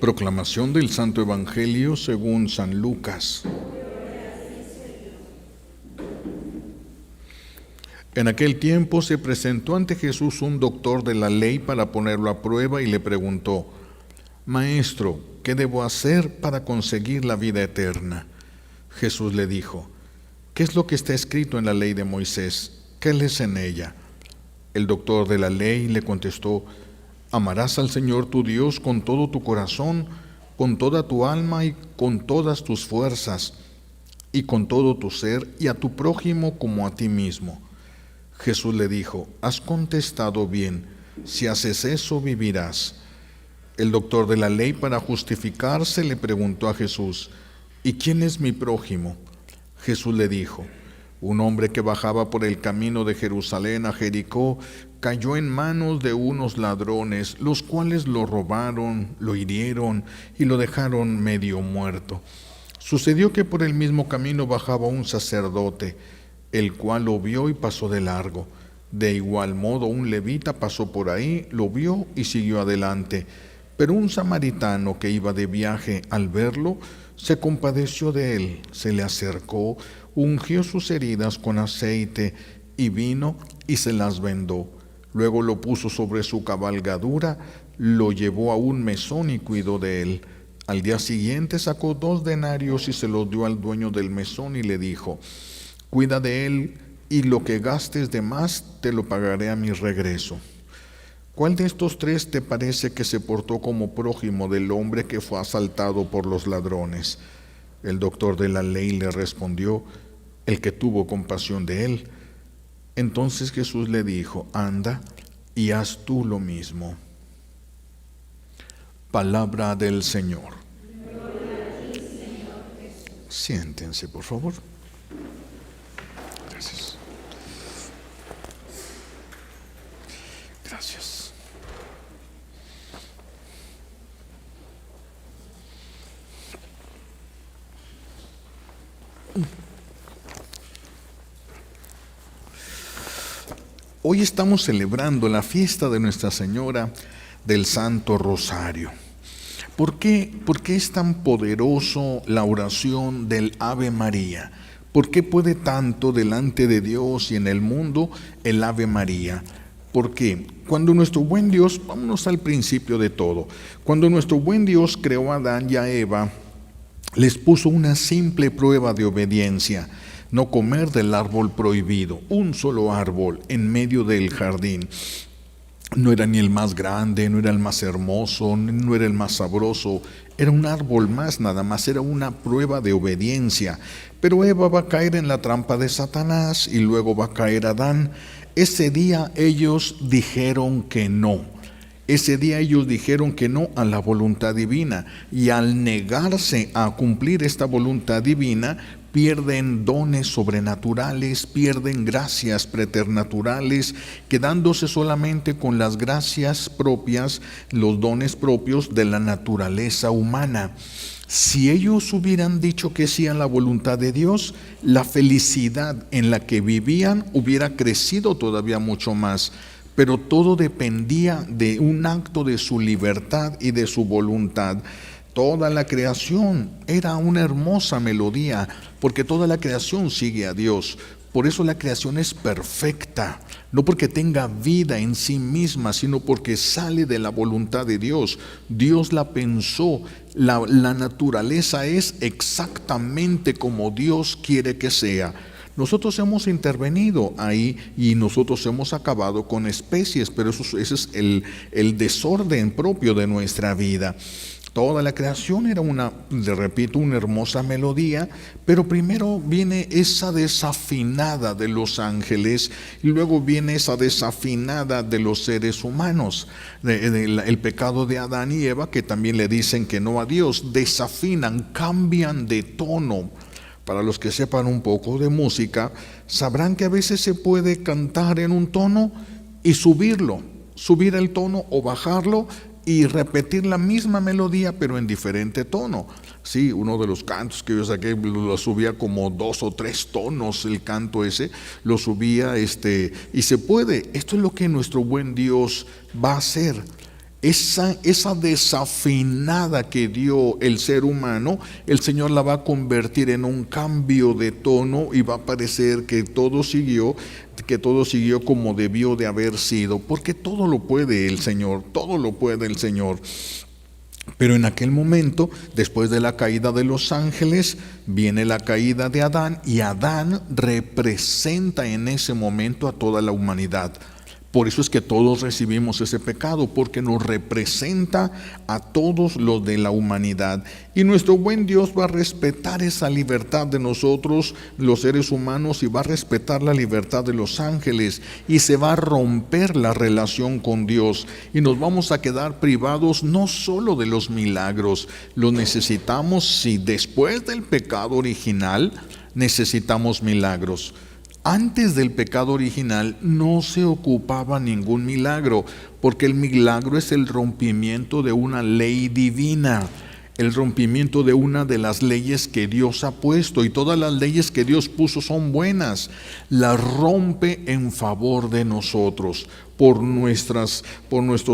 Proclamación del Santo Evangelio según San Lucas. En aquel tiempo se presentó ante Jesús un doctor de la ley para ponerlo a prueba y le preguntó: Maestro, ¿qué debo hacer para conseguir la vida eterna? Jesús le dijo: ¿Qué es lo que está escrito en la ley de Moisés? ¿Qué lees en ella? El doctor de la ley le contestó: Amarás al Señor tu Dios con todo tu corazón, con toda tu alma y con todas tus fuerzas, y con todo tu ser, y a tu prójimo como a ti mismo. Jesús le dijo: Has contestado bien, si haces eso vivirás. El doctor de la ley, para justificarse, le preguntó a Jesús: ¿Y quién es mi prójimo? Jesús le dijo: Un hombre que bajaba por el camino de Jerusalén a Jericó cayó en manos de unos ladrones, los cuales lo robaron, lo hirieron y lo dejaron medio muerto. Sucedió que por el mismo camino bajaba un sacerdote, el cual lo vio y pasó de largo. De igual modo un levita pasó por ahí, lo vio y siguió adelante. Pero un samaritano que iba de viaje, al verlo, se compadeció de él, se le acercó, ungió sus heridas con aceite y vino y se las vendó. Luego lo puso sobre su cabalgadura, lo llevó a un mesón y cuidó de él. Al día siguiente sacó 2 denarios y se los dio al dueño del mesón y le dijo: Cuida de él y lo que gastes de más te lo pagaré a mi regreso. ¿Cuál de estos 3 te parece que se portó como prójimo del hombre que fue asaltado por los ladrones? El doctor de la ley le respondió: El que tuvo compasión de él. Entonces Jesús le dijo: Anda y haz tú lo mismo. Palabra del Señor. Siéntense, por favor. Gracias. Gracias. Hoy estamos celebrando la fiesta de Nuestra Señora del Santo Rosario. ¿Por qué es tan poderoso la oración del Ave María? ¿Por qué puede tanto delante de Dios y en el mundo el Ave María? Porque cuando nuestro buen Dios, vámonos al principio de todo, cuando nuestro buen Dios creó a Adán y a Eva, les puso una simple prueba de obediencia: no comer del árbol prohibido, un solo árbol en medio del jardín. No era ni el más grande, no era el más hermoso, no era el más sabroso, era un árbol más, nada más, era una prueba de obediencia. Pero Eva va a caer en la trampa de Satanás y luego va a caer Adán. Ese día ellos dijeron que no. Ese día ellos dijeron que no a la voluntad divina, y al negarse a cumplir esta voluntad divina, pierden dones sobrenaturales, pierden gracias preternaturales, quedándose solamente con las gracias propias, los dones propios de la naturaleza humana. Si ellos hubieran dicho que sí a la voluntad de Dios, la felicidad en la que vivían hubiera crecido todavía mucho más. Pero todo dependía de un acto de su libertad y de su voluntad. Toda la creación era una hermosa melodía, porque toda la creación sigue a Dios. Por eso la creación es perfecta, no porque tenga vida en sí misma, sino porque sale de la voluntad de Dios. Dios la pensó, la naturaleza es exactamente como Dios quiere que sea. Nosotros hemos intervenido ahí y nosotros hemos acabado con especies, pero ese es el desorden propio de nuestra vida. Toda la creación era una hermosa melodía, pero primero viene esa desafinada de los ángeles y luego viene esa desafinada de los seres humanos. El pecado de Adán y Eva, que también le dicen que no a Dios, desafinan, cambian de tono. Para los que sepan un poco de música, sabrán que a veces se puede cantar en un tono y subir el tono o bajarlo y repetir la misma melodía pero en diferente tono. Sí, uno de los cantos que yo saqué lo subía como 2 o 3 tonos, el canto ese lo subía y se puede. Esto es lo que nuestro buen Dios va a hacer. esa desafinada que dio el ser humano, el Señor la va a convertir en un cambio de tono y va a parecer que todo siguió como debió de haber sido, porque todo lo puede el Señor, todo lo puede el Señor. Pero en aquel momento, después de la caída de los ángeles, viene la caída de Adán, y Adán representa en ese momento a toda la humanidad. Por eso es que todos recibimos ese pecado, porque nos representa a todos los de la humanidad. Y nuestro buen Dios va a respetar esa libertad de nosotros, los seres humanos, y va a respetar la libertad de los ángeles. Y se va a romper la relación con Dios. Y nos vamos a quedar privados no solo de los milagros. Los necesitamos, si después del pecado original necesitamos milagros. Antes del pecado original no se ocupaba ningún milagro, porque el milagro es el rompimiento de una ley divina, el rompimiento de una de las leyes que Dios ha puesto, y todas las leyes que Dios puso son buenas. Las rompe en favor de nosotros, por nuestros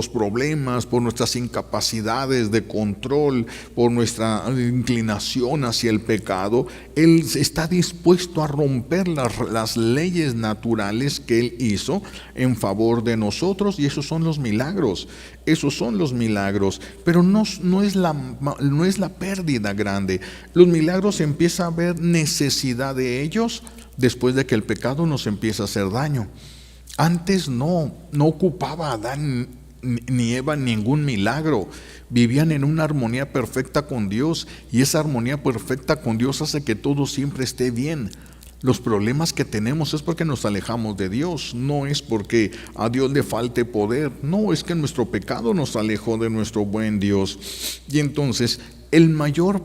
problemas, por nuestras incapacidades de control, por nuestra inclinación hacia el pecado. Él está dispuesto a romper las leyes naturales que Él hizo en favor de nosotros, y esos son los milagros. Esos son los milagros, pero no es la pérdida grande. Los milagros empieza a haber necesidad de ellos después de que el pecado nos empieza a hacer daño. Antes no ocupaba Adán ni Eva ningún milagro. Vivían en una armonía perfecta con Dios, y esa armonía perfecta con Dios hace que todo siempre esté bien. Los problemas que tenemos es porque nos alejamos de Dios, no es porque a Dios le falte poder, no, es que nuestro pecado nos alejó de nuestro buen Dios. Y entonces la mayor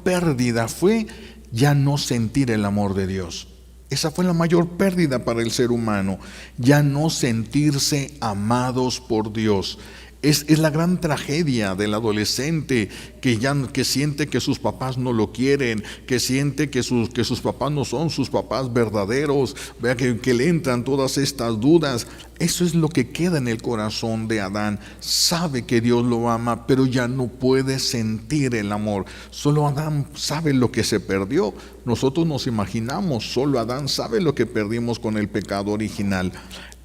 pérdida fue ya no sentir el amor de Dios. Esa fue la mayor pérdida para el ser humano, ya no sentirse amados por Dios. Es la gran tragedia del adolescente que siente que sus papás no lo quieren, que siente que sus papás no son sus papás verdaderos, vea que le entran todas estas dudas. Eso es lo que queda en el corazón de Adán. Sabe que Dios lo ama, pero ya no puede sentir el amor. Solo Adán sabe lo que se perdió. Nosotros nos imaginamos, solo Adán sabe lo que perdimos con el pecado original.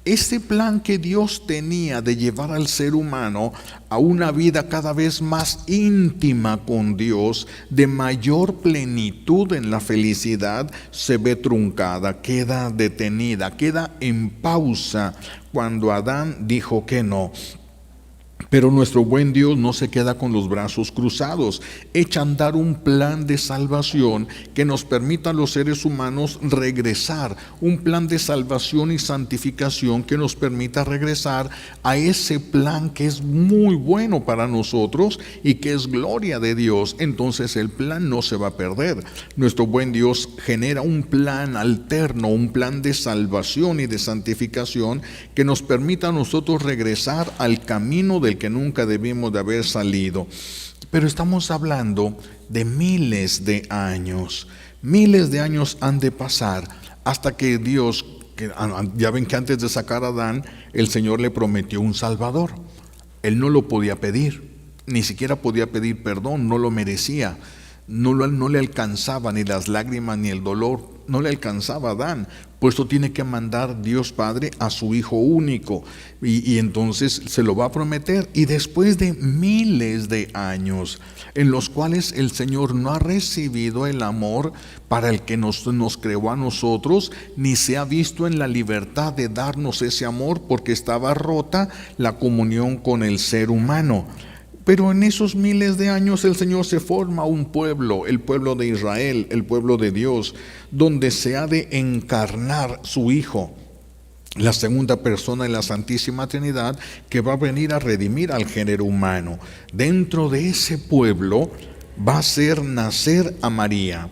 Ese plan que Dios tenía de llevar al ser humano a una vida cada vez más íntima con Dios, de mayor plenitud en la felicidad, se ve truncada, queda detenida, queda en pausa cuando Adán dijo que no. Pero nuestro buen Dios no se queda con los brazos cruzados, echa a andar un plan de salvación que nos permita a los seres humanos regresar, un plan de salvación y santificación que nos permita regresar a ese plan que es muy bueno para nosotros y que es gloria de Dios. Entonces el plan no se va a perder. Nuestro buen Dios genera un plan alterno, un plan de salvación y de santificación que nos permita a nosotros regresar al camino del que nunca debimos de haber salido. Pero estamos hablando de miles de años. Miles de años han de pasar hasta que Dios, ya ven que antes de sacar a Adán, el Señor le prometió un Salvador. Él no lo podía pedir, ni siquiera podía pedir perdón, no lo merecía. No le alcanzaba ni las lágrimas ni el dolor, no le alcanzaba a Adán. Por eso tiene que mandar Dios Padre a su Hijo único, y entonces se lo va a prometer. Y después de miles de años en los cuales el Señor no ha recibido el amor para el que nos creó a nosotros, ni se ha visto en la libertad de darnos ese amor, porque estaba rota la comunión con el ser humano. Pero en esos miles de años el Señor se forma un pueblo, el pueblo de Israel, el pueblo de Dios, donde se ha de encarnar su Hijo, la segunda persona de la Santísima Trinidad, que va a venir a redimir al género humano. Dentro de ese pueblo va a hacer nacer a María.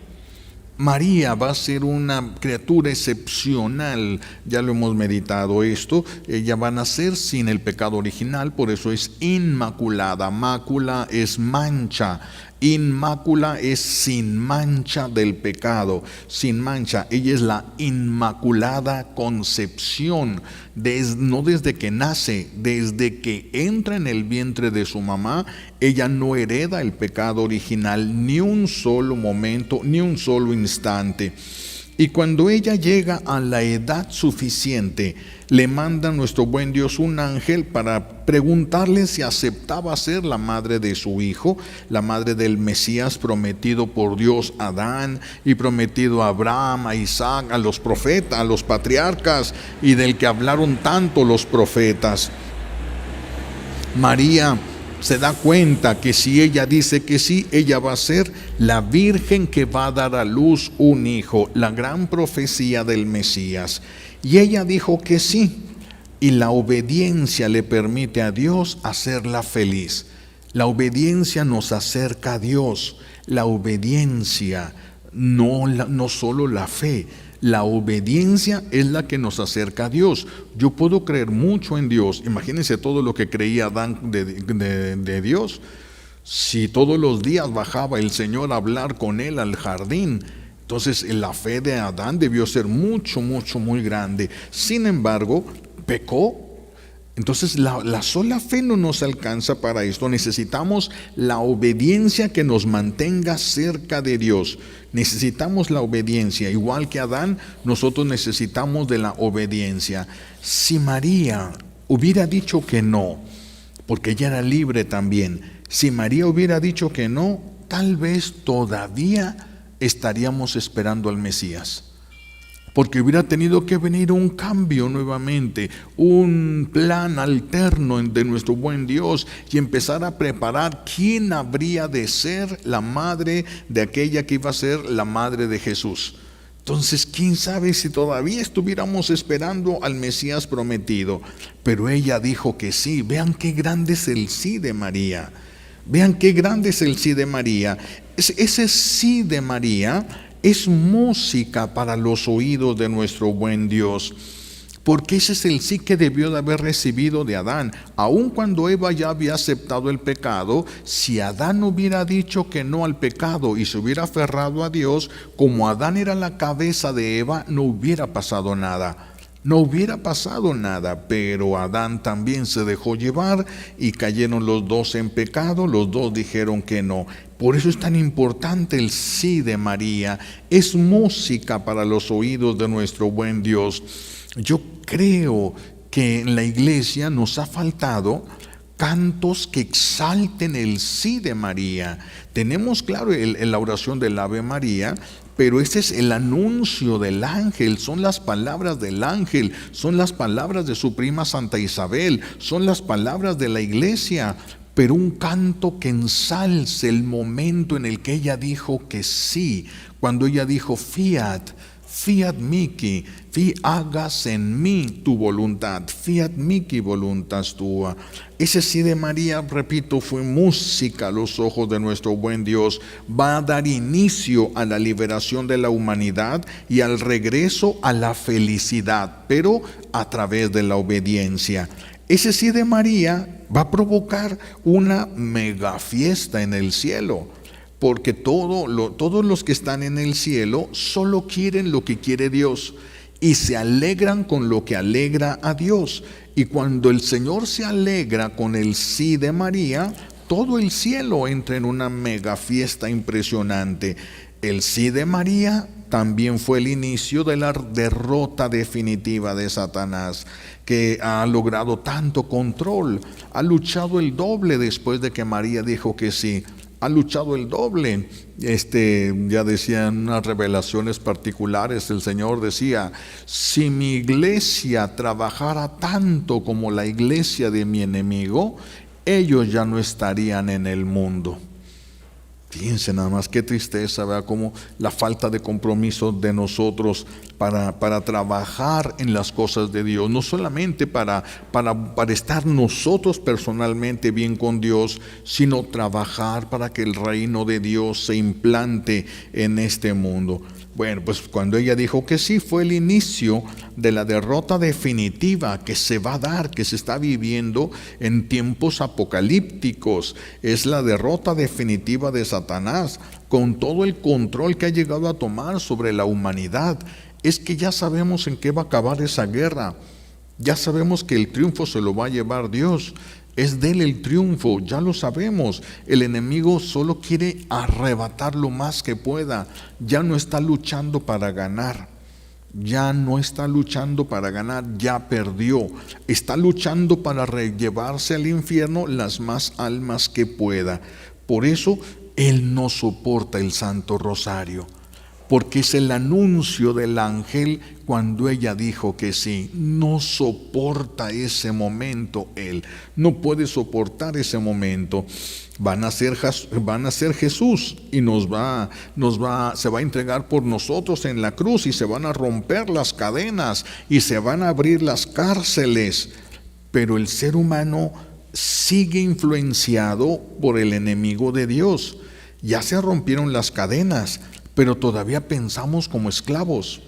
María va a ser una criatura excepcional, ya lo hemos meditado esto. Ella va a nacer sin el pecado original, por eso es inmaculada. Mácula es mancha, Inmácula es sin mancha del pecado, sin mancha. Ella es la inmaculada concepción, no desde que nace, desde que entra en el vientre de su mamá. Ella no hereda el pecado original ni un solo momento, ni un solo instante. Y cuando ella llega a la edad suficiente, le manda nuestro buen Dios un ángel para preguntarle si aceptaba ser la madre de su hijo, la madre del Mesías prometido por Dios a Adán y prometido a Abraham, a Isaac, a los profetas, a los patriarcas, y del que hablaron tanto los profetas. María se da cuenta que si ella dice que sí, ella va a ser la virgen que va a dar a luz un hijo, la gran profecía del Mesías. Y ella dijo que sí, y la obediencia le permite a Dios hacerla feliz. La obediencia nos acerca a Dios, la obediencia, no solo la fe. La obediencia es la que nos acerca a Dios. Yo puedo creer mucho en Dios. Imagínense todo lo que creía Adán de Dios. Si todos los días bajaba el Señor a hablar con él al jardín, entonces la fe de Adán debió ser muy grande. Sin embargo, pecó. Entonces la sola fe no nos alcanza para esto. Necesitamos la obediencia que nos mantenga cerca de Dios. Necesitamos la obediencia. Igual que Adán, nosotros necesitamos de la obediencia. Si María hubiera dicho que no, porque ella era libre también, si María hubiera dicho que no, tal vez todavía estaríamos esperando al Mesías. Porque hubiera tenido que venir un cambio nuevamente, un plan alterno de nuestro buen Dios, y empezar a preparar quién habría de ser la madre de aquella que iba a ser la madre de Jesús. Entonces, quién sabe si todavía estuviéramos esperando al Mesías prometido. Pero ella dijo que sí. Vean qué grande es el sí de María. Vean qué grande es el sí de María. Ese sí de María es música para los oídos de nuestro buen Dios, porque ese es el sí que debió de haber recibido de Adán. Aun cuando Eva ya había aceptado el pecado, si Adán hubiera dicho que no al pecado y se hubiera aferrado a Dios, como Adán era la cabeza de Eva, no hubiera pasado nada. No hubiera pasado nada, pero Adán también se dejó llevar y cayeron los dos en pecado, los dos dijeron que no. Por eso es tan importante el sí de María, es música para los oídos de nuestro buen Dios. Yo creo que en la iglesia nos ha faltado cantos que exalten el sí de María. Tenemos claro la oración del Ave María, pero ese es el anuncio del ángel, son las palabras del ángel, son las palabras de su prima Santa Isabel, son las palabras de la iglesia. Pero un canto que ensalce el momento en el que ella dijo que sí, cuando ella dijo fiat mihi, hagas en mí tu voluntad, fiat mihi voluntas tua. Ese sí de María, repito, fue música a los ojos de nuestro buen Dios. Va a dar inicio a la liberación de la humanidad y al regreso a la felicidad, pero a través de la obediencia. Ese sí de María va a provocar una mega fiesta en el cielo, porque todos los que están en el cielo solo quieren lo que quiere Dios y se alegran con lo que alegra a Dios. Y cuando el Señor se alegra con el sí de María, todo el cielo entra en una mega fiesta impresionante. El sí de María también fue el inicio de la derrota definitiva de Satanás, que ha logrado tanto control, ha luchado el doble después de que María dijo que sí. Ha luchado el doble. Ya decían unas revelaciones particulares, el Señor decía: si mi iglesia trabajara tanto como la iglesia de mi enemigo, ellos ya no estarían en el mundo. Fíjense nada más, qué tristeza, ¿verdad? Como la falta de compromiso de nosotros para trabajar en las cosas de Dios, no solamente para estar nosotros personalmente bien con Dios, sino trabajar para que el reino de Dios se implante en este mundo. Bueno, pues cuando ella dijo que sí, fue el inicio de la derrota definitiva que se va a dar, que se está viviendo en tiempos apocalípticos. Es la derrota definitiva de Satanás Satanás, con todo el control que ha llegado a tomar sobre la humanidad, es que ya sabemos en qué va a acabar esa guerra. Ya sabemos que el triunfo se lo va a llevar Dios. Es de Él el triunfo, ya lo sabemos. El enemigo solo quiere arrebatar lo más que pueda. Ya no está luchando para ganar. Ya no está luchando para ganar, ya perdió. Está luchando para llevarse al infierno las más almas que pueda. Por eso Él no soporta el Santo Rosario, porque es el anuncio del ángel cuando ella dijo que sí. No soporta ese momento Él, no puede soportar ese momento. Van a ser Jesús y se va a entregar por nosotros en la cruz, y se van a romper las cadenas y se van a abrir las cárceles. Pero el ser humano sigue influenciado por el enemigo de Dios. Ya se rompieron las cadenas, pero todavía pensamos como esclavos.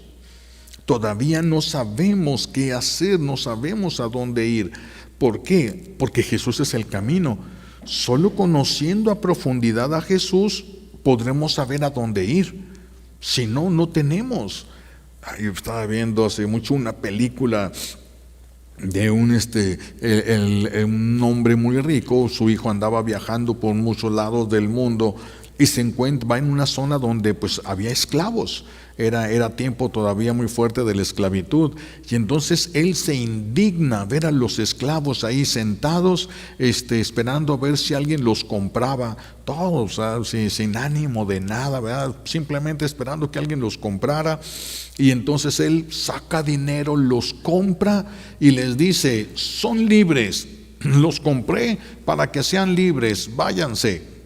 Todavía no sabemos qué hacer, no sabemos a dónde ir. ¿Por qué? Porque Jesús es el camino. Solo conociendo a profundidad a Jesús podremos saber a dónde ir. Si no, no tenemos. Yo estaba viendo hace mucho una película de un hombre muy rico. Su hijo andaba viajando por muchos lados del mundo y va en una zona donde pues había esclavos. Era tiempo todavía muy fuerte de la esclavitud, y entonces él se indigna ver a los esclavos ahí sentados, esperando a ver si alguien los compraba, todos, sin ánimo de nada, ¿verdad? Simplemente esperando que alguien los comprara. Y entonces él saca dinero, los compra y les dice: son libres, los compré para que sean libres, váyanse.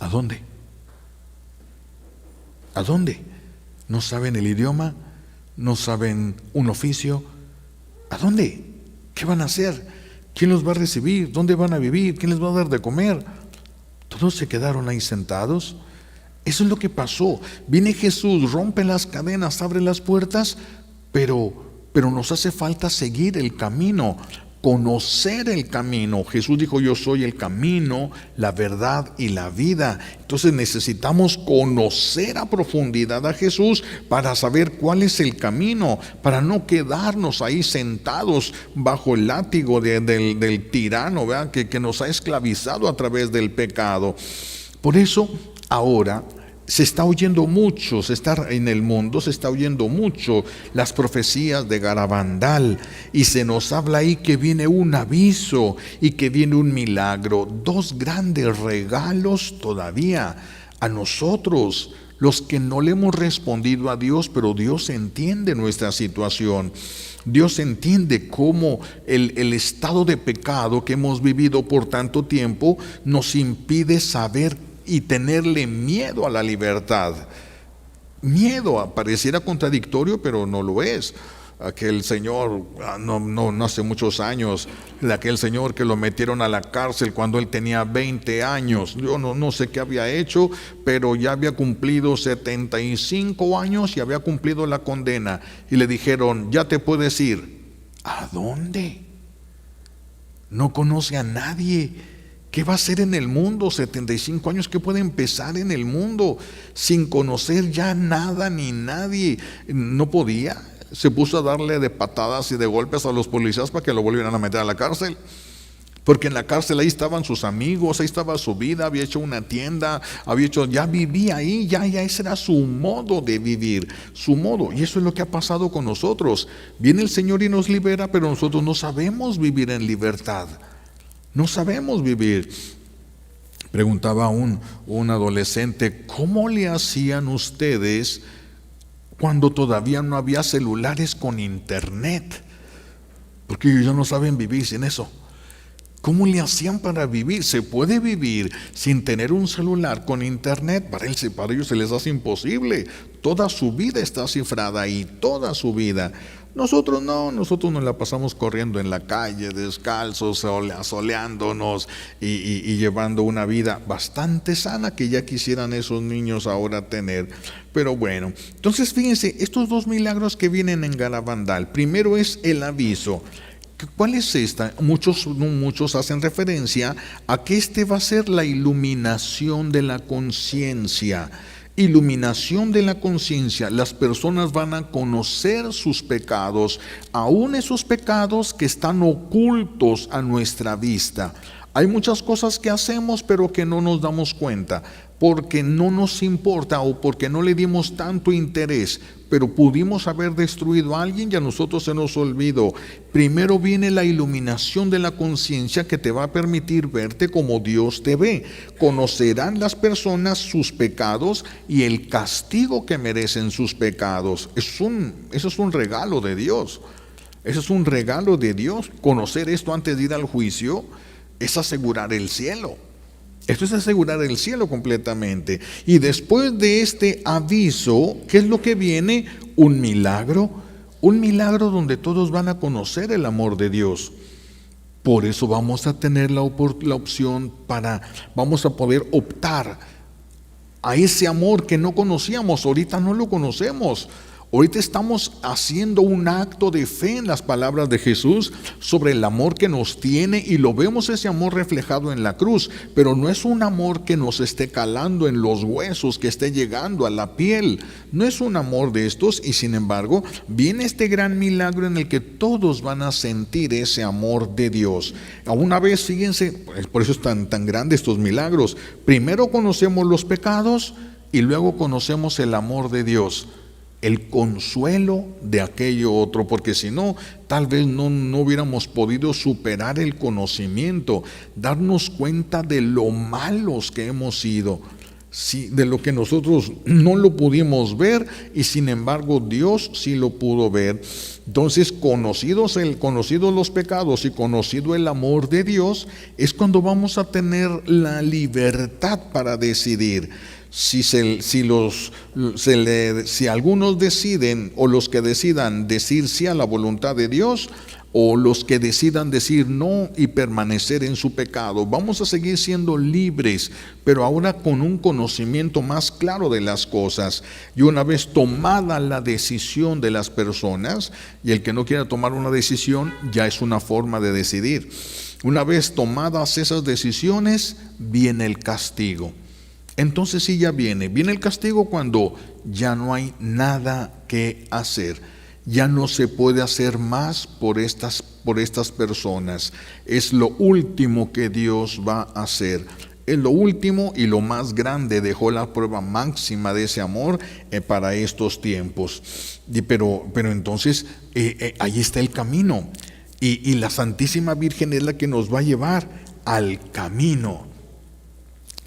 ¿A dónde? ¿A dónde? ¿No saben el idioma? ¿No saben un oficio? ¿A dónde? ¿Qué van a hacer? ¿Quién los va a recibir? ¿Dónde van a vivir? ¿Quién les va a dar de comer? Todos se quedaron ahí sentados. Eso es lo que pasó. Viene Jesús, rompe las cadenas, abre las puertas, pero nos hace falta seguir el camino, conocer el camino. Jesús dijo: yo soy el camino, la verdad y la vida. Entonces necesitamos conocer a profundidad a Jesús para saber cuál es el camino, para no quedarnos ahí sentados bajo el látigo del tirano, ¿verdad? Que nos ha esclavizado a través del pecado. Por eso ahora se está oyendo mucho, en el mundo se está oyendo mucho las profecías de Garabandal, y se nos habla ahí que viene un aviso y que viene un milagro, dos grandes regalos todavía a nosotros, los que no le hemos respondido a Dios, pero Dios entiende nuestra situación. Dios entiende cómo el estado de pecado que hemos vivido por tanto tiempo nos impide saber y tenerle miedo a la libertad. Miedo, pareciera contradictorio, pero no lo es. Aquel señor, no hace muchos años, aquel señor que lo metieron a la cárcel cuando él tenía 20 años. Yo no sé qué había hecho, pero ya había cumplido 75 años y había cumplido la condena. Y le dijeron: ya te puedes ir. ¿A dónde? No conoce a nadie. ¿Qué va a hacer en el mundo? 75 años, ¿qué puede empezar en el mundo sin conocer ya nada ni nadie? No podía. Se puso a darle de patadas y de golpes a los policías para que lo volvieran a meter a la cárcel. Porque en la cárcel ahí estaban sus amigos, ahí estaba su vida, había hecho una tienda, ya vivía ahí, ya ese era su modo de vivir, su modo. Y eso es lo que ha pasado con nosotros. Viene el Señor y nos libera, pero nosotros no sabemos vivir en libertad. No sabemos vivir. Preguntaba un adolescente: ¿cómo le hacían ustedes cuando todavía no había celulares con internet? Porque ellos ya no saben vivir sin eso. ¿Cómo le hacían para vivir? ¿Se puede vivir sin tener un celular con internet? Para ellos se les hace imposible. Toda su vida está cifrada ahí, toda su vida. Nosotros nos la pasamos corriendo en la calle, descalzos, asoleándonos y llevando una vida bastante sana que ya quisieran esos niños ahora tener. Pero bueno, entonces fíjense, estos dos milagros que vienen en Garabandal. Primero es el aviso. ¿Cuál es esta? Muchos hacen referencia a que este va a ser la iluminación de la conciencia. Iluminación de la conciencia. Las personas van a conocer sus pecados, aún esos pecados que están ocultos a nuestra vista. Hay muchas cosas que hacemos pero que no nos damos cuenta, porque no nos importa o porque no le dimos tanto interés, pero pudimos haber destruido a alguien y a nosotros se nos olvidó. Primero viene la iluminación de la conciencia que te va a permitir verte como Dios te ve. Conocerán las personas sus pecados y el castigo que merecen sus pecados. Eso es un regalo de Dios. Eso es un regalo de Dios. Conocer esto antes de ir al juicio es asegurar el cielo. Esto es asegurar el cielo completamente. Y después de este aviso, ¿qué es lo que viene? Un milagro donde todos van a conocer el amor de Dios. Por eso vamos a tener la opción vamos a poder optar a ese amor que no conocíamos. Ahorita no lo conocemos. Ahorita estamos haciendo un acto de fe en las palabras de Jesús sobre el amor que nos tiene y lo vemos ese amor reflejado en la cruz, pero no es un amor que nos esté calando en los huesos, que esté llegando a la piel. No es un amor de estos y sin embargo viene este gran milagro en el que todos van a sentir ese amor de Dios. A una vez, fíjense, por eso es tan grande estos milagros. Primero conocemos los pecados y luego conocemos el amor de Dios. El consuelo de aquello otro, porque si no, tal vez no hubiéramos podido superar el conocimiento, darnos cuenta de lo malos que hemos sido, de lo que nosotros no lo pudimos ver y sin embargo Dios sí lo pudo ver. Entonces, conocidos los pecados y conocido el amor de Dios, es cuando vamos a tener la libertad para decidir. Si algunos deciden o los que decidan decir sí a la voluntad de Dios o los que decidan decir no y permanecer en su pecado, vamos a seguir siendo libres, pero ahora con un conocimiento más claro de las cosas. Y una vez tomada la decisión de las personas, y el que no quiera tomar una decisión ya es una forma de decidir. Una vez tomadas esas decisiones, viene el castigo. Entonces sí, ya viene el castigo cuando ya no hay nada que hacer, ya no se puede hacer más por estas personas. Es lo último que Dios va a hacer, es lo último y lo más grande. Dejó la prueba máxima de ese amor para estos tiempos. Pero entonces ahí está el camino y la Santísima Virgen es la que nos va a llevar al camino.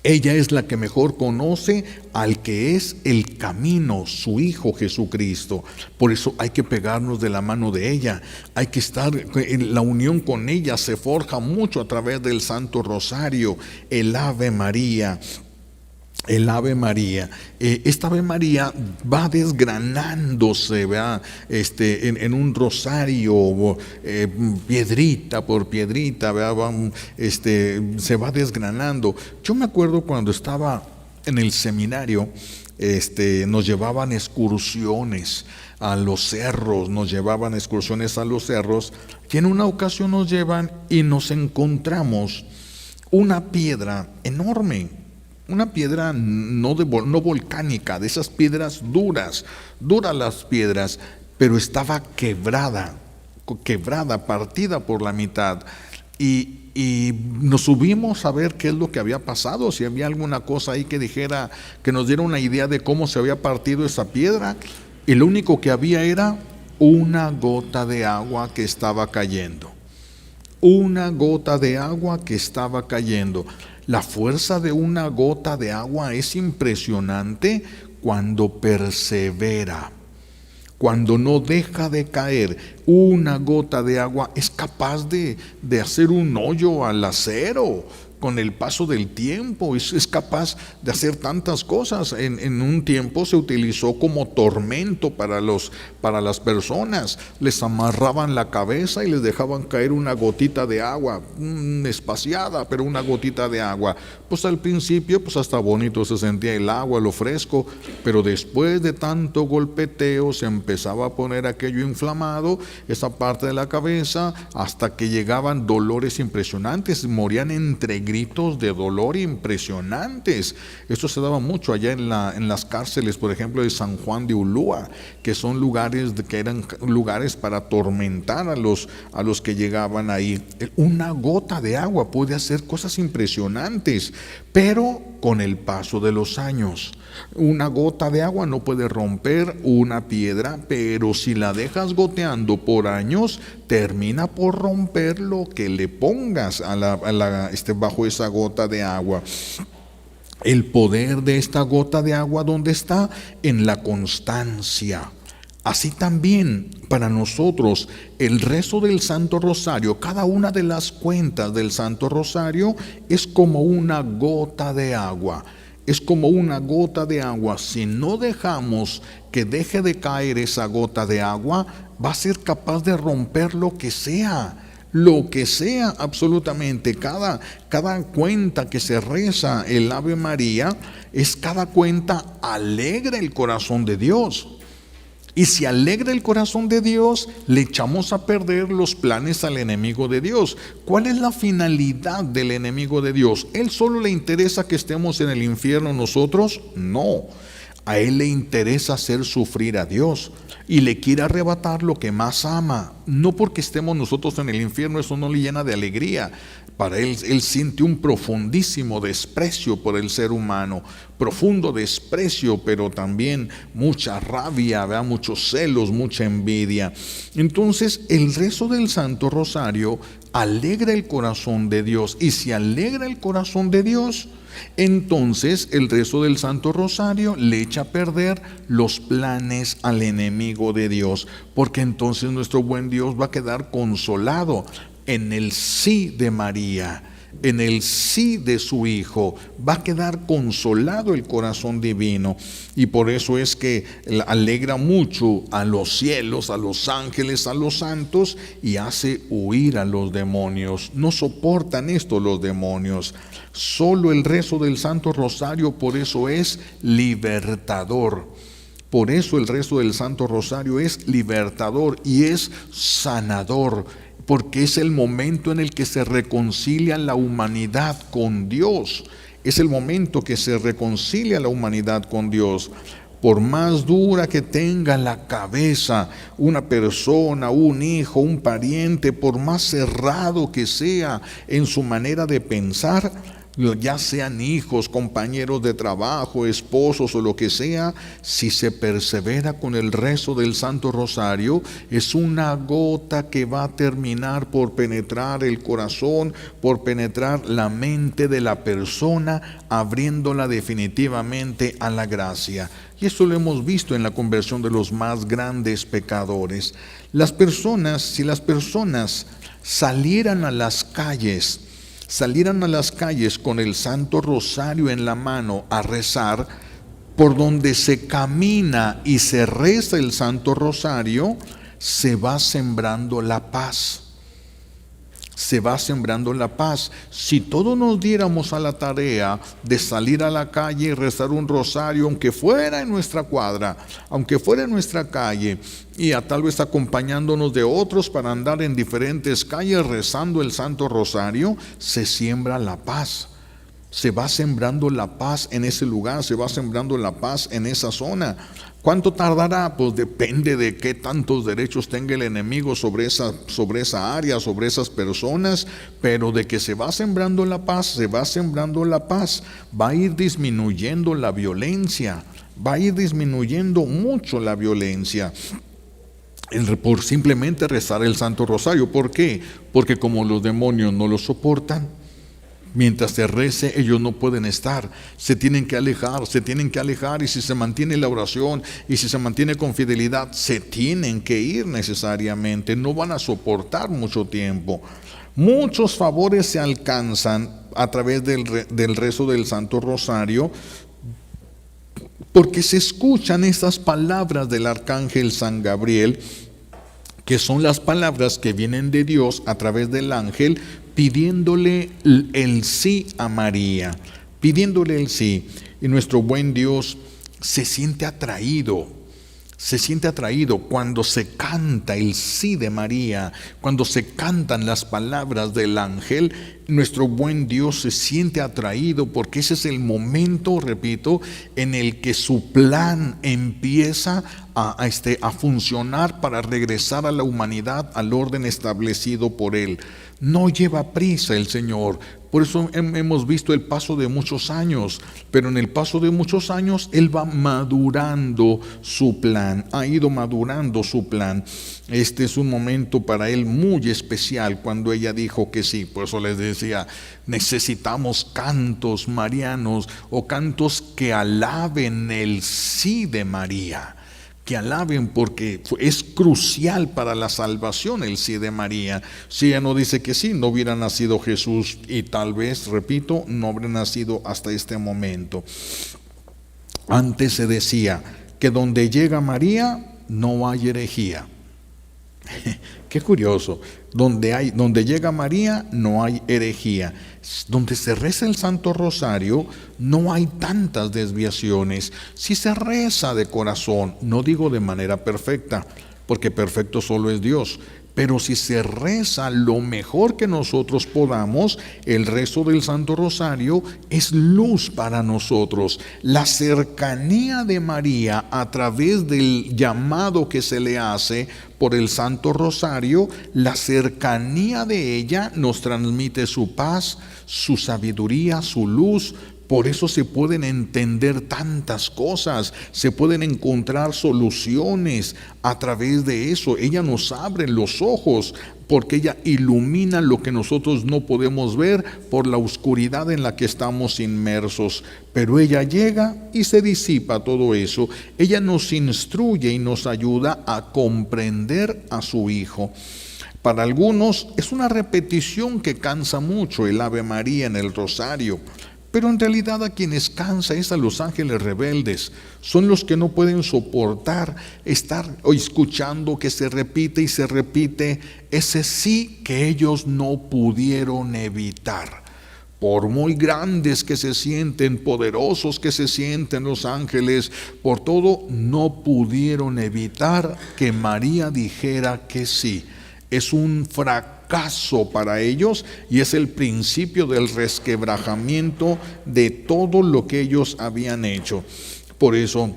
Ella es la que mejor conoce al que es el camino, su Hijo Jesucristo. Por eso hay que pegarnos de la mano de ella, hay que estar en la unión con ella. Se forja mucho a través del Santo Rosario, el Ave María. El Ave María, esta Ave María va desgranándose, ¿verdad? En un rosario, piedrita por piedrita, ¿verdad? Se va desgranando. Yo me acuerdo cuando estaba en el seminario, nos llevaban excursiones a los cerros, y en una ocasión nos llevan y nos encontramos una piedra enorme. Una piedra no volcánica, de esas piedras duras las piedras, pero estaba quebrada, partida por la mitad. Y nos subimos a ver qué es lo que había pasado, si había alguna cosa ahí que dijera, que nos diera una idea de cómo se había partido esa piedra. Y lo único que había era una gota de agua que estaba cayendo. Una gota de agua que estaba cayendo. La fuerza de una gota de agua es impresionante cuando persevera, cuando no deja de caer. Una gota de agua es capaz de hacer un hoyo al acero, con el paso del tiempo, es capaz de hacer tantas cosas. En un tiempo se utilizó como tormento para las personas. Les amarraban la cabeza y les dejaban caer una gotita de agua, espaciada, pero una gotita de agua. Pues al principio pues hasta bonito se sentía el agua, lo fresco, pero después de tanto golpeteo se empezaba a poner aquello inflamado, esa parte de la cabeza, hasta que llegaban dolores impresionantes, morían entre gritos de dolor impresionantes. Esto se daba mucho allá en las cárceles, por ejemplo, de San Juan de Ulúa, que son lugares que eran lugares para atormentar a los que llegaban ahí. Una gota de agua puede hacer cosas impresionantes, pero con el paso de los años. Una gota de agua no puede romper una piedra, pero si la dejas goteando por años, termina por romper lo que le pongas bajo esa gota de agua. El poder de esta gota de agua, ¿dónde está? En la constancia. Así también para nosotros el rezo del Santo Rosario, cada una de las cuentas del Santo Rosario es como una gota de agua. Es como una gota de agua. Si no dejamos que deje de caer esa gota de agua, va a ser capaz de romper lo que sea absolutamente. Cada cuenta que se reza el Ave María es cada cuenta alegra el corazón de Dios. Y si alegra el corazón de Dios, le echamos a perder los planes al enemigo de Dios. ¿Cuál es la finalidad del enemigo de Dios? ¿Él solo le interesa que estemos en el infierno nosotros? No. A él le interesa hacer sufrir a Dios y le quiere arrebatar lo que más ama. No porque estemos nosotros en el infierno, eso no le llena de alegría. Para él siente un profundísimo desprecio por el ser humano, profundo desprecio, pero también mucha rabia, ¿verdad? Muchos celos, mucha envidia. Entonces el rezo del Santo Rosario alegra el corazón de Dios, y si alegra el corazón de Dios, entonces el rezo del Santo Rosario le echa a perder los planes al enemigo de Dios, porque entonces nuestro buen Dios va a quedar consolado en el sí de María, en el sí de su Hijo. Va a quedar consolado el corazón divino, y por eso es que alegra mucho a los cielos, a los ángeles, a los santos, y hace huir a los demonios. No soportan esto los demonios. Solo el rezo del Santo Rosario, por eso es libertador. Por eso el rezo del Santo Rosario es libertador y es sanador, porque es el momento en el que se reconcilia la humanidad con Dios. Es el momento que se reconcilia la humanidad con Dios. Por más dura que tenga la cabeza una persona, un hijo, un pariente, por más cerrado que sea en su manera de pensar, ya sean hijos, compañeros de trabajo, esposos o lo que sea, si se persevera con el rezo del Santo Rosario, es una gota que va a terminar por penetrar el corazón, por penetrar la mente de la persona, abriéndola definitivamente a la gracia. Y esto lo hemos visto en la conversión de los más grandes pecadores. Si las personas salieran a las calles con el Santo Rosario en la mano a rezar, por donde se camina y se reza el Santo Rosario, se va sembrando la paz. Se va sembrando la paz. Si todos nos diéramos a la tarea de salir a la calle y rezar un rosario, aunque fuera en nuestra cuadra, aunque fuera en nuestra calle, y tal vez acompañándonos de otros para andar en diferentes calles rezando el Santo Rosario, se siembra la paz. Se va sembrando la paz en ese lugar, se va sembrando la paz en esa zona. ¿Cuánto tardará? Pues depende de qué tantos derechos tenga el enemigo sobre esa área, sobre esas personas, pero de que se va sembrando la paz, se va sembrando la paz. Va a ir disminuyendo la violencia, va a ir disminuyendo mucho la violencia, por simplemente rezar el Santo Rosario. ¿Por qué? Porque como los demonios no lo soportan, mientras se rece, ellos no pueden estar, se tienen que alejar, y si se mantiene la oración y si se mantiene con fidelidad, se tienen que ir necesariamente, no van a soportar mucho tiempo. Muchos favores se alcanzan a través del rezo del Santo Rosario, porque se escuchan estas palabras del Arcángel San Gabriel, que son las palabras que vienen de Dios a través del ángel, pidiéndole el sí a María, pidiéndole el sí. Y nuestro buen Dios se siente atraído cuando se canta el sí de María, cuando se cantan las palabras del ángel. Nuestro buen Dios se siente atraído porque ese es el momento, repito, en el que su plan empieza a funcionar para regresar a la humanidad al orden establecido por Él. No lleva prisa el Señor. Por eso hemos visto el paso de muchos años, pero en el paso de muchos años Él va madurando su plan, ha ido madurando su plan. Este es un momento para Él muy especial cuando ella dijo que sí. Por eso les decía, necesitamos cantos marianos o cantos que alaben el sí de María. Que alaben, porque es crucial para la salvación el sí de María. Si ella no dice que sí, no hubiera nacido Jesús, y tal vez, repito, no habría nacido hasta este momento. Antes se decía que donde llega María no hay herejía. Qué curioso, donde llega María no hay herejía. Donde se reza el Santo Rosario no hay tantas desviaciones. Si se reza de corazón, no digo de manera perfecta, porque perfecto solo es Dios, pero si se reza lo mejor que nosotros podamos, el rezo del Santo Rosario es luz para nosotros. La cercanía de María a través del llamado que se le hace por el Santo Rosario, la cercanía de ella nos transmite su paz, su sabiduría, su luz. Por eso se pueden entender tantas cosas, se pueden encontrar soluciones a través de eso. Ella nos abre los ojos porque ella ilumina lo que nosotros no podemos ver por la oscuridad en la que estamos inmersos. Pero ella llega y se disipa todo eso. Ella nos instruye y nos ayuda a comprender a su Hijo. Para algunos es una repetición que cansa mucho el Ave María en el Rosario. Pero en realidad a quienes cansa es a los ángeles rebeldes. Son los que no pueden soportar estar escuchando que se repite y se repite ese sí que ellos no pudieron evitar. Por muy grandes que se sienten, poderosos que se sienten los ángeles, por todo no pudieron evitar que María dijera que sí. Es un fracaso para ellos y es el principio del resquebrajamiento de todo lo que ellos habían hecho. Por eso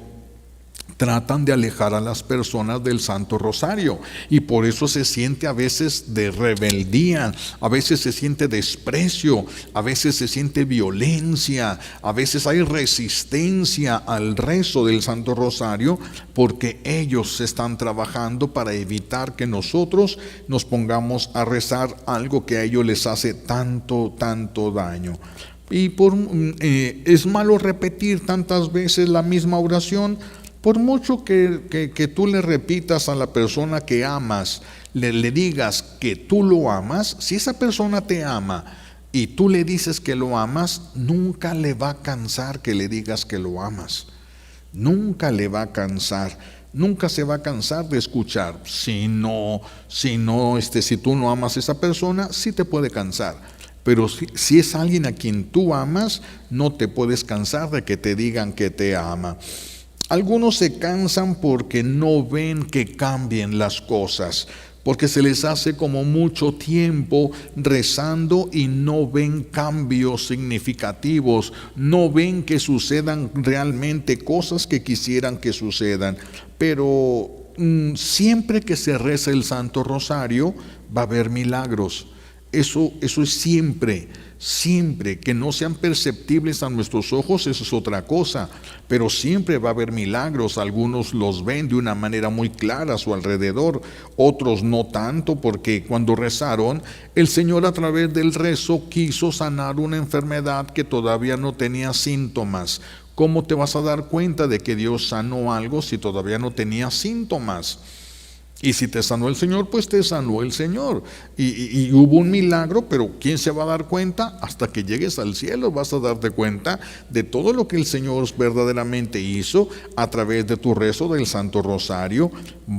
tratan de alejar a las personas del Santo Rosario y por eso se siente a veces de rebeldía, a veces se siente desprecio, a veces se siente violencia, a veces hay resistencia al rezo del Santo Rosario porque ellos están trabajando para evitar que nosotros nos pongamos a rezar algo que a ellos les hace tanto daño. Y es malo repetir tantas veces la misma oración. Por mucho que tú le repitas a la persona que amas, le digas que tú lo amas, si esa persona te ama y tú le dices que lo amas, nunca le va a cansar que le digas que lo amas. Nunca le va a cansar. Nunca se va a cansar de escuchar. Si tú no amas a esa persona, sí te puede cansar. Pero si es alguien a quien tú amas, no te puedes cansar de que te digan que te ama. Algunos se cansan porque no ven que cambien las cosas, porque se les hace como mucho tiempo rezando y no ven cambios significativos, no ven que sucedan realmente cosas que quisieran que sucedan. Pero siempre que se reza el Santo Rosario va a haber milagros. Eso es siempre, que no sean perceptibles a nuestros ojos, eso es otra cosa, pero siempre va a haber milagros. Algunos los ven de una manera muy clara a su alrededor, otros no tanto, porque cuando rezaron, el Señor a través del rezo quiso sanar una enfermedad que todavía no tenía síntomas. ¿Cómo te vas a dar cuenta de que Dios sanó algo si todavía no tenía síntomas? Y si te sanó el Señor, pues te sanó el Señor. Y hubo un milagro, pero ¿quién se va a dar cuenta? Hasta que llegues al cielo vas a darte cuenta de todo lo que el Señor verdaderamente hizo a través de tu rezo del Santo Rosario.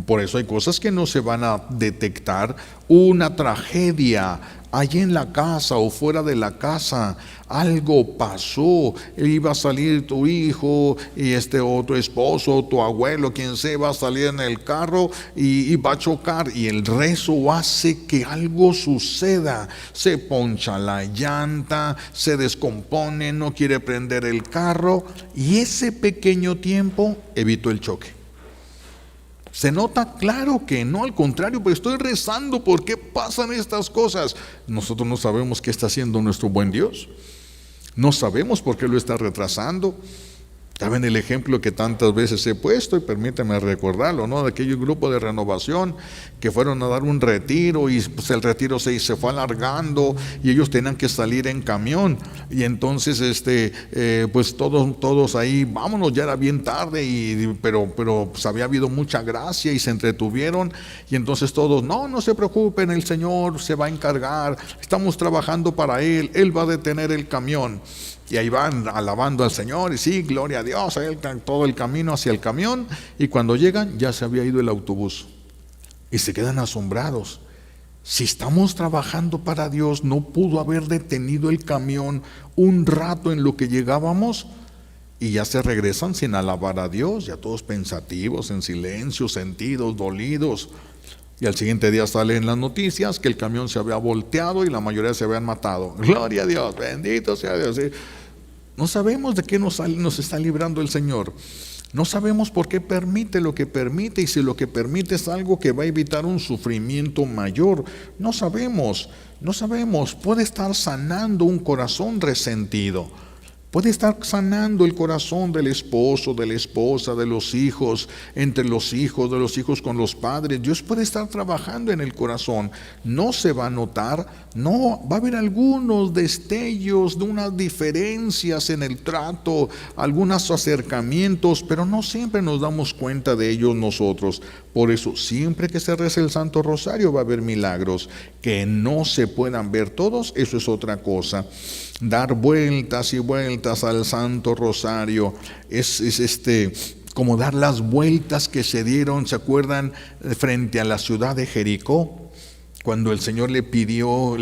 Por eso hay cosas que no se van a detectar. Una tragedia allí en la casa o fuera de la casa, algo pasó, iba a salir tu hijo y o tu esposo, tu abuelo, quien sea, va a salir en el carro y va a chocar, y el rezo hace que algo suceda, se poncha la llanta, se descompone, no quiere prender el carro, y ese pequeño tiempo evitó el choque. Se nota claro que no, al contrario, pero estoy rezando, ¿por qué pasan estas cosas? Nosotros no sabemos qué está haciendo nuestro buen Dios. No sabemos por qué lo está retrasando. ¿Saben el ejemplo que tantas veces he puesto? Y permíteme recordarlo, ¿no? De aquel grupo de renovación que fueron a dar un retiro, y pues el retiro se fue alargando y ellos tenían que salir en camión, y entonces pues todos ahí, vámonos, ya era bien tarde, pero pues había habido mucha gracia y se entretuvieron, y entonces todos, no se preocupen, el Señor se va a encargar, estamos trabajando para Él va a detener el camión. Y ahí van alabando al Señor, y sí, gloria a Dios, todo el camino hacia el camión, y cuando llegan ya se había ido el autobús, y se quedan asombrados. Si estamos trabajando para Dios, ¿no pudo haber detenido el camión un rato en lo que llegábamos? Y ya se regresan sin alabar a Dios, ya todos pensativos, en silencio, sentidos, dolidos. Y al siguiente día salen las noticias que el camión se había volteado y la mayoría se habían matado. Gloria a Dios, bendito sea Dios. ¿Sí? No sabemos de qué nos está librando el Señor. No sabemos por qué permite lo que permite, y si lo que permite es algo que va a evitar un sufrimiento mayor. No sabemos. Puede estar sanando un corazón resentido. Puede estar sanando el corazón del esposo, de la esposa, de los hijos, entre los hijos, de los hijos con los padres. Dios puede estar trabajando en el corazón. No se va a notar, no, va a haber algunos destellos de unas diferencias en el trato, algunos acercamientos, pero no siempre nos damos cuenta de ellos nosotros. Por eso, siempre que se reza el Santo Rosario va a haber milagros. Que no se puedan ver todos, eso es otra cosa. Dar vueltas y vueltas al Santo Rosario es como dar las vueltas que se dieron, ¿se acuerdan? Frente a la ciudad de Jericó, cuando el Señor les pidió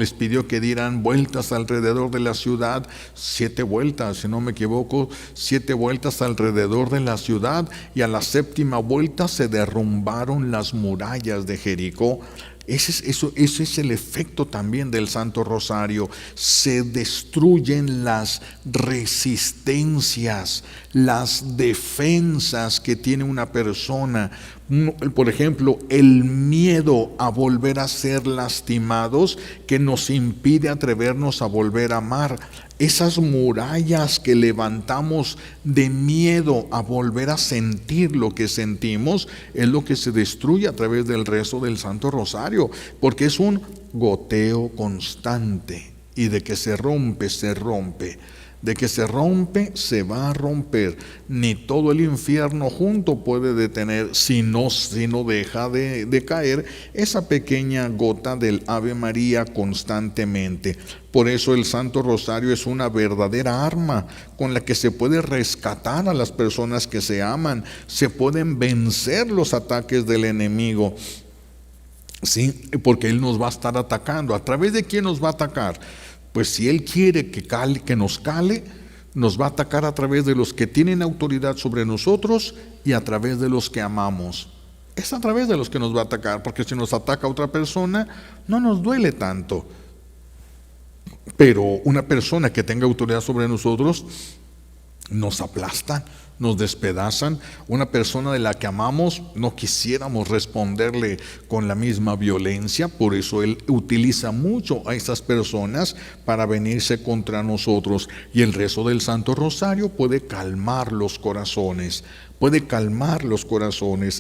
que dieran vueltas alrededor de la ciudad, 7 vueltas, si no me equivoco, 7 vueltas alrededor de la ciudad, y a la 7ª vuelta se derrumbaron las murallas de Jericó. Ese es el efecto también del Santo Rosario. Se destruyen las resistencias, las defensas que tiene una persona. Por ejemplo, el miedo a volver a ser lastimados, que nos impide atrevernos a volver a amar. Esas murallas que levantamos de miedo a volver a sentir lo que sentimos, es lo que se destruye a través del rezo del Santo Rosario, porque es un goteo constante, y de que se rompe, se rompe. De que se rompe, se va a romper. Ni todo el infierno junto puede detener, si no deja de caer esa pequeña gota del Ave María constantemente. Por eso el Santo Rosario es una verdadera arma con la que se puede rescatar a las personas que se aman, se pueden vencer los ataques del enemigo. Sí, porque Él nos va a estar atacando. ¿A través de quién nos va a atacar? Pues si Él quiere que nos cale, nos va a atacar a través de los que tienen autoridad sobre nosotros y a través de los que amamos. Es a través de los que nos va a atacar, porque si nos ataca otra persona, no nos duele tanto. Pero una persona que tenga autoridad sobre nosotros, nos aplastan, nos despedazan. Una persona de la que amamos, no quisiéramos responderle con la misma violencia. Por eso Él utiliza mucho a estas personas para venirse contra nosotros. Y el rezo del Santo Rosario puede calmar los corazones.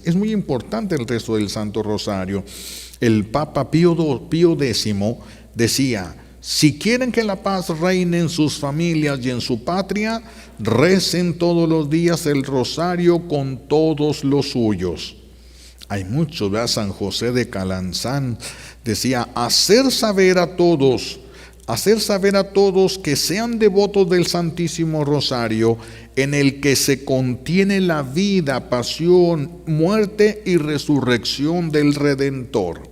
Es muy importante el rezo del Santo Rosario. El Papa Pío X decía: si quieren que la paz reine en sus familias y en su patria, recen todos los días el rosario con todos los suyos. Hay muchos, ¿verdad? San José de Calanzán decía, hacer saber a todos que sean devotos del Santísimo Rosario, en el que se contiene la vida, pasión, muerte y resurrección del Redentor.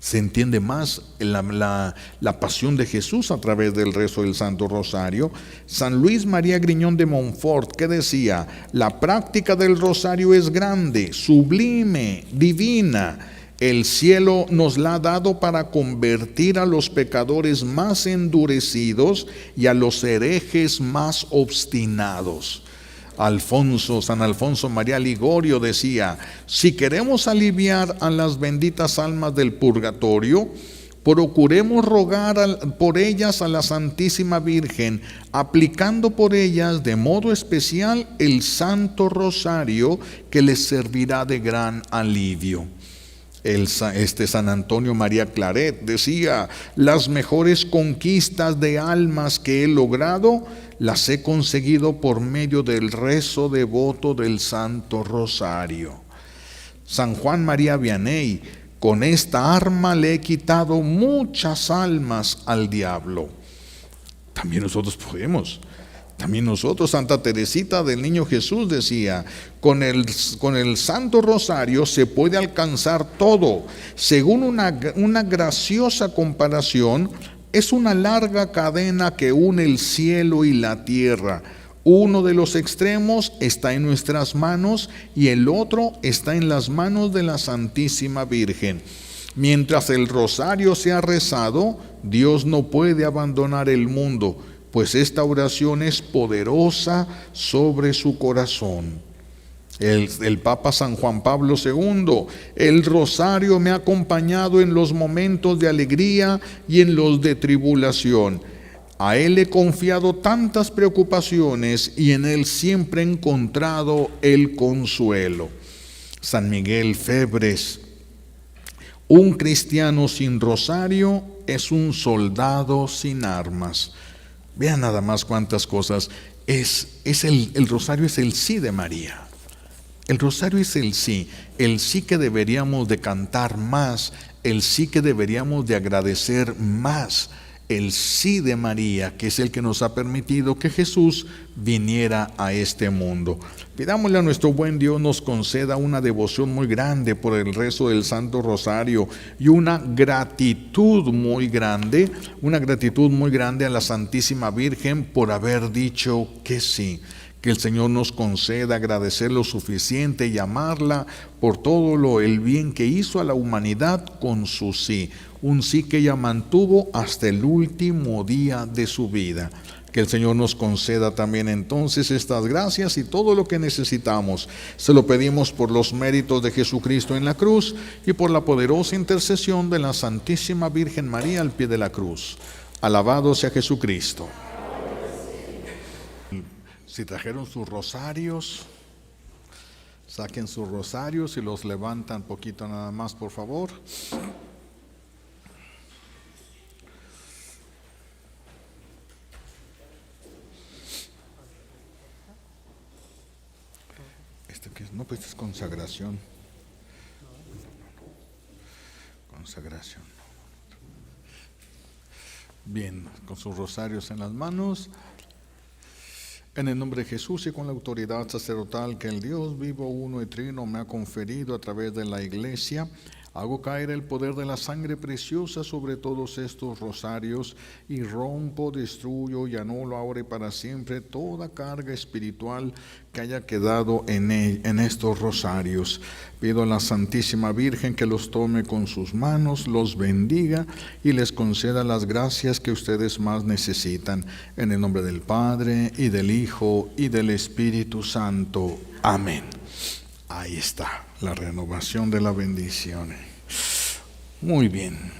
Se entiende más la pasión de Jesús a través del rezo del Santo Rosario. San Luis María Griñón de Montfort, que decía, la práctica del rosario es grande, sublime, divina. El cielo nos la ha dado para convertir a los pecadores más endurecidos y a los herejes más obstinados. San Alfonso María Ligorio decía, si queremos aliviar a las benditas almas del purgatorio, procuremos rogar por ellas a la Santísima Virgen, aplicando por ellas de modo especial el Santo Rosario, que les servirá de gran alivio. San Antonio María Claret decía, las mejores conquistas de almas que he logrado las he conseguido por medio del rezo devoto del Santo Rosario. San Juan María Vianney, con esta arma le he quitado muchas almas al diablo. También nosotros podemos. También nosotros, Santa Teresita del Niño Jesús decía, con el Santo Rosario se puede alcanzar todo. Según una graciosa comparación, es una larga cadena que une el cielo y la tierra. Uno de los extremos está en nuestras manos y el otro está en las manos de la Santísima Virgen. Mientras el rosario sea rezado, Dios no puede abandonar el mundo, pues esta oración es poderosa sobre su corazón. El Papa San Juan Pablo II, el rosario me ha acompañado en los momentos de alegría y en los de tribulación. A él he confiado tantas preocupaciones y en él siempre he encontrado el consuelo. San Miguel Febres, un cristiano sin rosario es un soldado sin armas. Vean nada más cuántas cosas. El rosario es el sí de María. El rosario es el sí que deberíamos de cantar más, el sí que deberíamos de agradecer más, el sí de María, que es el que nos ha permitido que Jesús viniera a este mundo. Pidámosle a nuestro buen Dios nos conceda una devoción muy grande por el rezo del Santo Rosario y una gratitud muy grande a la Santísima Virgen por haber dicho que sí. Que el Señor nos conceda agradecer lo suficiente y amarla por todo el bien que hizo a la humanidad con su sí. Un sí que ella mantuvo hasta el último día de su vida. Que el Señor nos conceda también entonces estas gracias y todo lo que necesitamos. Se lo pedimos por los méritos de Jesucristo en la cruz y por la poderosa intercesión de la Santísima Virgen María al pie de la cruz. Alabado sea Jesucristo. Si trajeron sus rosarios, saquen sus rosarios y los levantan poquito nada más, por favor. No, pues es consagración. Consagración. Bien, con sus rosarios en las manos. En el nombre de Jesús y con la autoridad sacerdotal que el Dios vivo, uno y trino me ha conferido a través de la Iglesia, hago caer el poder de la sangre preciosa sobre todos estos rosarios y rompo, destruyo y anulo ahora y para siempre toda carga espiritual que haya quedado en estos rosarios. Pido a la Santísima Virgen que los tome con sus manos, los bendiga y les conceda las gracias que ustedes más necesitan. En el nombre del Padre, y del Hijo, y del Espíritu Santo. Amén. Ahí está, la renovación de la bendición. Muy bien.